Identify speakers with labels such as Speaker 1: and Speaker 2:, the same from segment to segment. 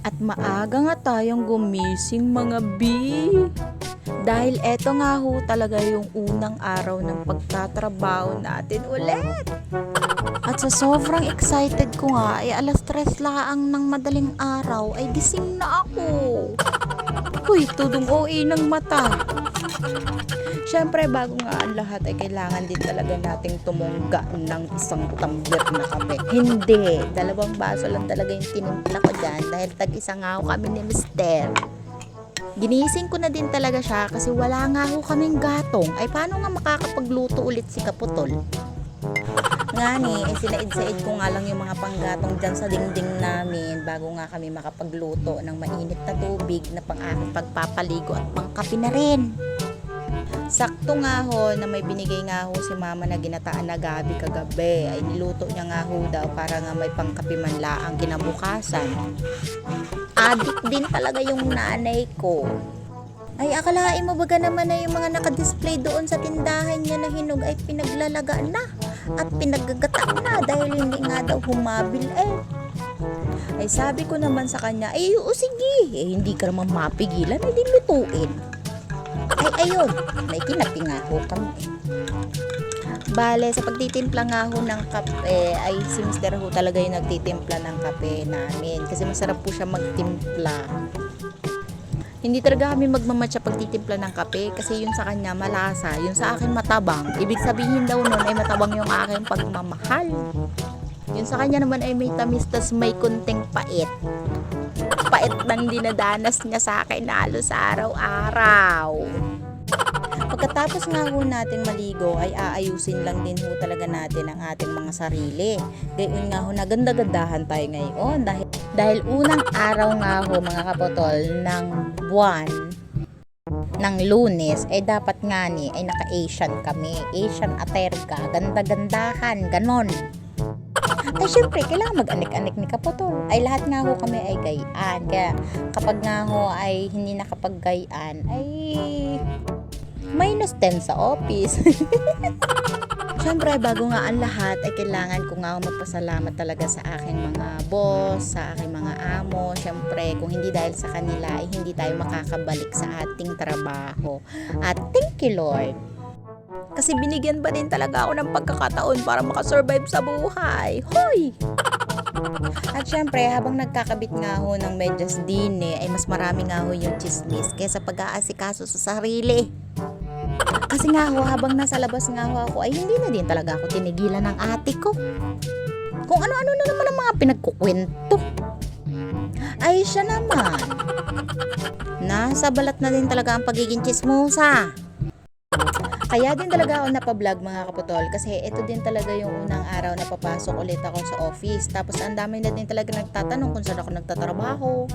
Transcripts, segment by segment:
Speaker 1: At maaga nga tayong gumising mga B. Dahil eto nga ho talaga yung unang araw ng pagtatrabaho natin ulit. At sa sobrang excited ko nga ay 3:00 laang ng madaling araw ay gising na ako. Huy, tudong OA ng mata. Siyempre, bago nga ang lahat ay kailangan din talaga nating tumungga ng isang tumbler na kape. Hindi, 2 baso lang talaga yung tinimpla ko dyan dahil tag-isa nga ho kami ni Mister. Ginising ko na din talaga siya kasi wala nga ho kaming gatong. Ay paano nga makakapagluto ulit si Kaputol? Ngani, sinaid-said ko nga lang yung mga panggatong dyan sa dingding namin bago nga kami makapagluto ng mainit na tubig na pang aking pagpapaligo at pangkape na rin. Sakto nga ho na may binigay nga ho si mama na ginataan na gabi kagabi ay niluto niya nga ho daw para nga may pangkape man laang kinabukasan. Adik din talaga yung nanay ko. Ay akalain mo baga naman na yung mga nakadisplay doon sa tindahan niya na hinog ay pinaglalaga na at pinaggagata na dahil hindi nga daw humabil Ay sabi ko naman sa kanya, ay o sige, hindi ka naman mapigilan, ay di lutuin. Ay ayun, may kinapi nga ho kami. Bale, sa pagtitimpla nga ho ng kape, ay si Mr. ho talaga yung nagtitimpla ng kape namin. Kasi masarap po siya magtimpla. Hindi talaga kami magmamatcha pagtitimpla ng kape kasi yun sa kanya malasa, yun sa akin matabang. Ibig sabihin daw nun ay matabang yung aking pagmamahal. Yun sa kanya naman ay may tamis tas may kunting pait. Pait bang dinadanas niya sa akin halos araw-araw. Pagkatapos nga ho natin maligo ay aayusin lang din ho talaga natin ang ating mga sarili. Gayon nga ho na ganda-gandahan tayo ngayon dahil unang araw nga ho mga kapotol ng buwan ng Lunes ay dapat nga ni ay naka-Asian kami. Asian aterga, ganda-gandahan, ganon. Ay syempre, kailangan mag-anik-anik ni Kapotol. Ay lahat nga ho kami ay gayaan. Kaya kapag nga ho ay hindi nakapag-gayaan, ay -10 sa office. Syempre, bago nga ang lahat, ay kailangan ko nga magpasalamat talaga sa aking mga boss, sa aking mga amo. Syempre, kung hindi dahil sa kanila, ay hindi tayo makakabalik sa ating trabaho. At thank you, Lord. Kasi binigyan pa din talaga ako ng pagkakataon para makasurvive sa buhay. Hoy! At syempre, habang nagkakabit nga ho ng medyas din ay mas marami nga ho yung chismis kaysa pag-aasikaso sa sarili. Kasi nga ho, habang nasa labas nga ho ako, ay hindi na din talaga ako tinigilan ng ate ko. Kung ano-ano na naman ang mga pinagkukwento. Ay siya naman. Nasa balat na din talaga ang pagiging chismosa. Kaya din talaga ako napablog mga kaputol kasi ito din talaga yung unang araw na papasok ulit ako sa office. Tapos ang dami na din talaga nagtatanong kung saan ako nagtatrabaho,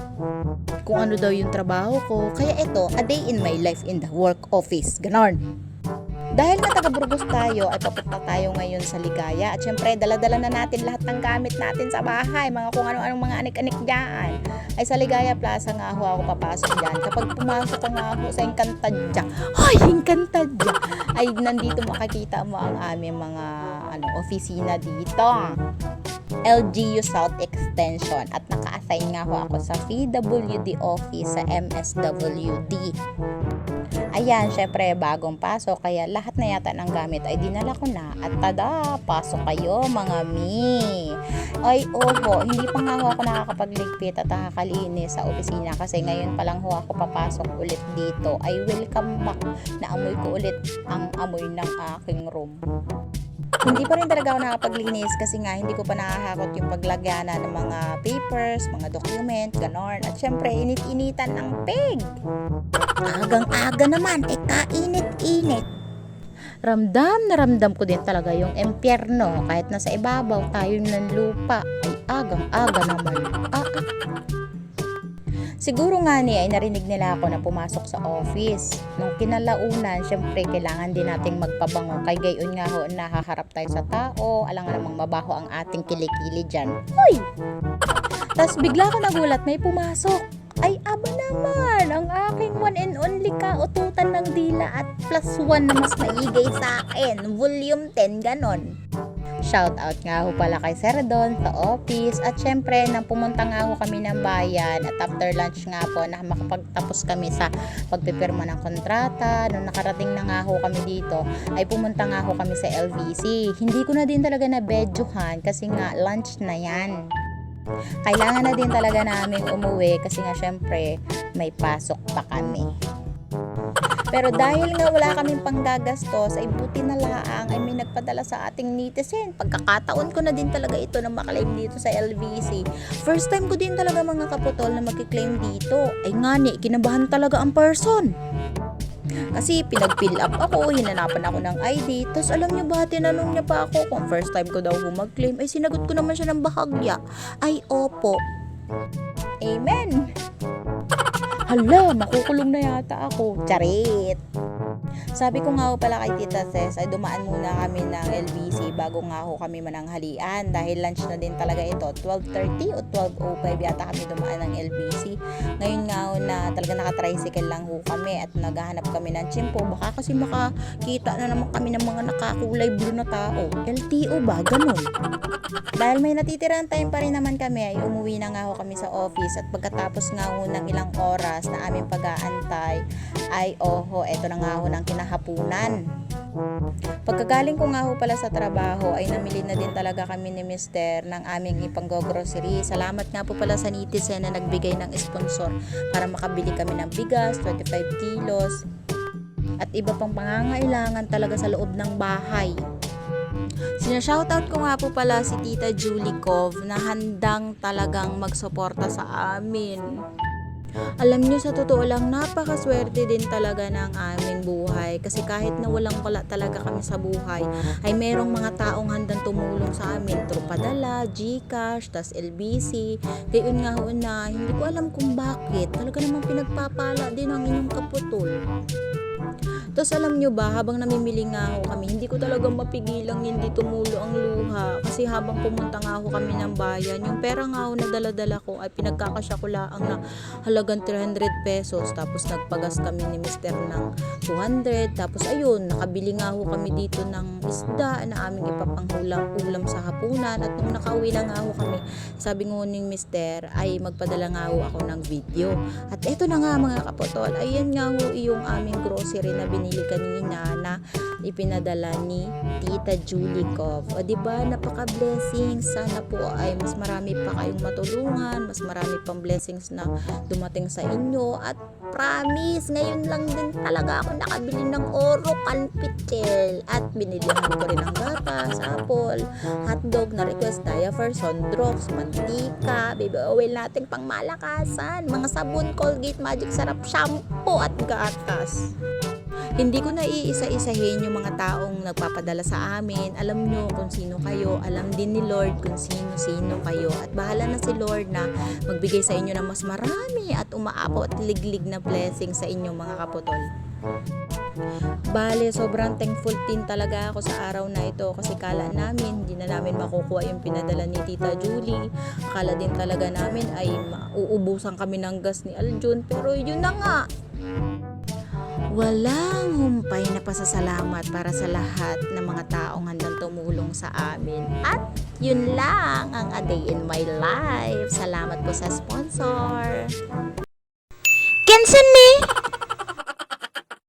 Speaker 1: kung ano daw yung trabaho ko. Kaya ito, a day in my life in the work office. Ganon. Dahil na taga Burgos tayo, ay papunta tayo ngayon sa Ligaya. At syempre, dala-dala na natin lahat ng gamit natin sa bahay. Mga kung ano-anong mga anik-anik dyan. Ay sa Ligaya Plaza nga ho ako papasok dyan. Kapag pumasok ko nga ho sa Encantadja. Hoy, Encantadja! Ay nandito makikita mo ang aming mga opisina dito. LGU South Extension. At naka-assign nga ho ako sa PWD office sa MSWD. Ayan, syempre bagong pasok kaya lahat na yata ng gamit ay dinala ko na at tada, pasok kayo mga mi. Ay oho, hindi pa nga ho ako nakakapagligpit at nakakalinis sa opisina kasi ngayon pa lang ho ako papasok ulit dito. Ay welcome back, naamoy ko ulit ang amoy ng aking room. Hindi pa rin talaga ako nakapaglinis kasi nga hindi ko pa nakahakot yung paglagyanan ng mga papers, mga document, ganon. At syempre, init-initan ng peg. Agang-aga naman, kainit-init. Ramdam na ramdam ko din talaga yung impyerno kahit nasa ibabaw tayo ng lupa. Ay agang-aga naman. Siguro nga ay narinig nila ako na pumasok sa office. Nung kinalaunan, syempre kailangan din nating magpabango. Kay gayon nga ho, nahaharap tayo sa tao. Alang namang mabaho ang ating kilikili dyan. Hoy! Tapos bigla ko nagulat, may pumasok. Ay, aba naman, ang aking one and only kaututan ng dila at +1 na mas maigay sa akin. Volume 10, ganon. Shout out nga ho pala kay Sir Don sa office at syempre nang pumunta nga ho kami ng bayan at after lunch nga po na makapagtapos kami sa pagpipirma ng kontrata, nung nakarating na nga ho kami dito ay pumunta nga ho kami sa LVC. Hindi ko na din talaga nabedyuhan kasi nga lunch na yan. Kailangan na din talaga namin umuwi kasi nga syempre may pasok pa kami. Pero dahil nga wala kaming panggagastos, ay buti na laang ay may nagpadala sa ating netizen. Pagkakataon ko na din talaga ito na maklaim dito sa LVC. First time ko din talaga mga kaputol na mag-claim dito. Ay ngani, kinabahan talaga ang person. Kasi pinag-fill up ako, hinanapan ako ng ID. Tapos alam niyo ba, tinanong niya pa ako kung first time ko daw mag-claim. Ay sinagot ko naman siya ng bahagya. Ay opo. Amen. Hala, makukulong na yata ako. Charit! Sabi ko nga ho pala kay Tita Ces ay dumaan muna kami ng LBC bago nga ho kami mananghalian dahil lunch na din talaga ito. 12:30 o 12:05 yata kami dumaan ng LBC. Ngayon nga ho na talaga naka-tricycle lang ho kami at naghahanap kami ng tsimpo. Baka kasi makakita na naman kami ng mga nakakulay blue na tao. LTO ba? Ganun. Dahil may natitirang time pa rin naman kami ay umuwi na nga ho kami sa office at pagkatapos nga ho ng ilang oras na aming pag-aantay ay eto na nga ho ng kinahapunan. Pagkagaling ko nga ho pala sa trabaho ay namili na din talaga kami ni Mister ng aming ipang-grocery. Salamat nga po pala sa netizen na nagbigay ng sponsor para makabili kami ng bigas, 25 kilos at iba pang pangangailangan talaga sa loob ng bahay. Sinashoutout ko nga po pala si Tita Julie Cov na handang talagang magsuporta sa amin. Alam nyo, sa totoo lang, napakaswerte din talaga ng aming buhay kasi kahit na walang wala talaga kami sa buhay ay merong mga taong handang tumulong sa amin through padala, Gcash, tas LBC. Gayon nga ho na hindi ko alam kung bakit talaga namang pinagpapala din ang inyong kaputol. Tapos alam nyo ba, habang namimili nga ho kami, hindi ko talaga mapigilang hindi tumulo ang luha. Kasi habang pumunta nga ho kami ng bayan, yung pera nga ho na dala-dala ko ay pinagkakasya ko laang na halagang 300 pesos. Tapos nagpagas kami ni Mister ng 200. Tapos ayun, nakabili nga ho kami dito ng isda na aming ipapanghulam-ulam sa hapunan. At nung nakauwi na nga ho kami, sabi ngo ni Mister ay magpadala nga ho ako ng video. At eto na nga mga kapotol, ayan nga ho yung aming grocery na binili kanina na ipinadala ni Tita Julie Cov. O diba, napaka-blessings. Sana po ay mas marami pa kayong matulungan, mas marami pang blessings na dumating sa inyo. At promise, ngayon lang din talaga ako nakabili ng Oro Canpitel. At binilihan ko rin ng gatas, apple, hotdog na request, diaper, Sondrox, mantika, baby oil natin pang malakasan, mga sabon, Colgate, Magic Sarap, shampoo at gatas. Hindi ko na iisa-isahin yung mga taong nagpapadala sa amin. Alam nyo kung sino kayo. Alam din ni Lord kung sino-sino kayo. At bahala na si Lord na magbigay sa inyo ng mas marami at umaapaw at liglig na blessing sa inyo mga kaputol. Bale, sobrang thankful din talaga ako sa araw na ito kasi kala namin hindi na namin makukuha yung pinadala ni Tita Julie. Akala din talaga namin ay uubusan kami ng gas ni Aljun, pero yun na nga. Walang humpay na pasasalamat para sa lahat ng mga taong handang tumulong sa amin. At yun lang ang A Day in My Life. Salamat po sa sponsor. Kensan ni?